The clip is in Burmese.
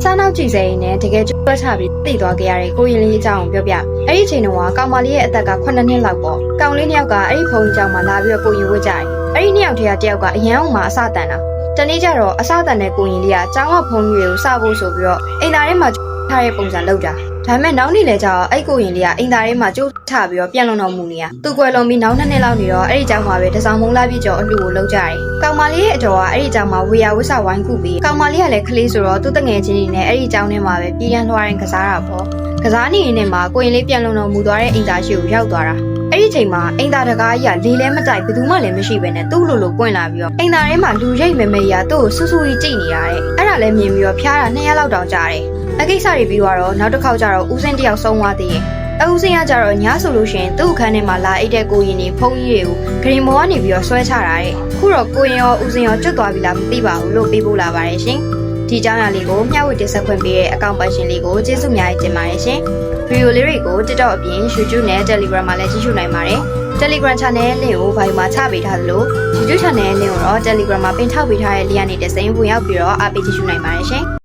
စားနောက်ကြည့်စိနဲ့တကယ်ကျွတ်ချပြီးသိသွားကြရတဲ့ကိုရင်လေးအကြောင်းပြောပြအဲ့ဒီချိန်တုန်းကကောင်မလေးရဲ့အသက်က9နှစ်လောက်ပေါ့ကောင်လေး2ယောက်ကအဲ့ဒီဖုန်းကြောင်မှာလာပြီးတော့ကိုရင်ဝတ်ကြတယ်အဲ့ဒီ2ယောက်တည်းကတယောက်ကအရန်အောင်မှာအစတန်တာတနေ့ကျတော့အစတန်တဲ့ကိုရင်လေးကကျောင်းကဖုန်းကြီးတွေကိုစဖို့ဆိုပြီးတော့အိမ်သားထဲမှာထားတဲ့ပုံစံလုပ်တာဒါပေမဲ့နောက်နေ့လဲကျတော့အဲ့ကိုရင်လေးကအိမ်သားထဲမှာကျိုးထပြီးတော့ပြန်လုံတော်မူနေရသူ့ကွယ်လုံးပြီးနောက်2နှစ်လောက်နေတော့အဲ့ဒီကျောင်းမှာပဲတစောင်းမုံလာပြည့်ကျော်အလှကိုလုပ်ကြတယ်ကောင်မလေးရဲ့အတော်ကအဲ့ဒီကျောင်းမှာဝေယဝစ္စဝိုင်းခုပြီးကောင်မလေးကလည်းကလေးဆိုတော့သူ့တငယ်ချင်းတွေနဲ့အဲ့ဒီကျောင်းထဲမှာပဲပြည်ရန်လွှားရင်ကစားတာပေါ့ကစားနေရင်မှာကိုရင်လေးပြန်လုံတော်မူသွားတဲ့အိမ်သားရှိကိုရောက်သွားတာအဲ့ဒီချိန်မှာအိမ်သားတကားကြီးကလေလဲမတိုက်ဘယ်သူမှလည်းမရှိပဲနဲ့သူ့လိုလိုပွင့်လာပြီးတော့အိမ်သားထဲမှာလူရိတ်မဲမဲကြီးကသူ့ကိုဆူဆူကြီးကြိတ်နေရတဲ့အဲ့ဒါလည်းမြင်ပြီးတော့ဖျားတာ2ရက်လောက်တောင်ကြာတယ်အကိစ္စတွေပြီးတော့နောက်တစ်ခေါက်ကျတော့ဦးစင်းတယောက်ဆုံးသွားသေးတယ်အဦးစင်းကကျတော့ညဆိုလို့ရှိရင်သူ့အခန်းထဲမှာလာအိတ်တဲ့ကိုရင်နေဖုန်းကြီးတွေကိုဂရင်မောကနေပြီးတော့ဆွဲချတာတဲ့ခုတော့ကိုရင်ရောဦးစင်းရောကျွတ်သွားပြီလားမသိပါဘူးလို့ပေးပို့လာပါတယ်ရှင်ဒီကြောင်းရလေးကိုမျှဝေတင်ဆက်ခွင့်ပေးတဲ့အကောင့်ပိုင်ရှင်လေးကိုကျေးဇူးအများကြီးတင်ပါတယ်ရှင်ဗီဒီယိုလေးတွေကို TikTok အပြင် YouTube နဲ့ Telegram မှာလည်းကြည့်ရှုနိုင်ပါတယ် Telegram Channel လင့်ကို Bio မှာချပေးထားသလို YouTube Channel လင့်ကိုတော့ Telegram မှာပင်ထောက်ပေးထားတဲ့လင်းကနေတစိမ်းဝင်ရောက်ပြီးတော့အားပေးကြည့်ရှုနိုင်ပါတယ်ရှင်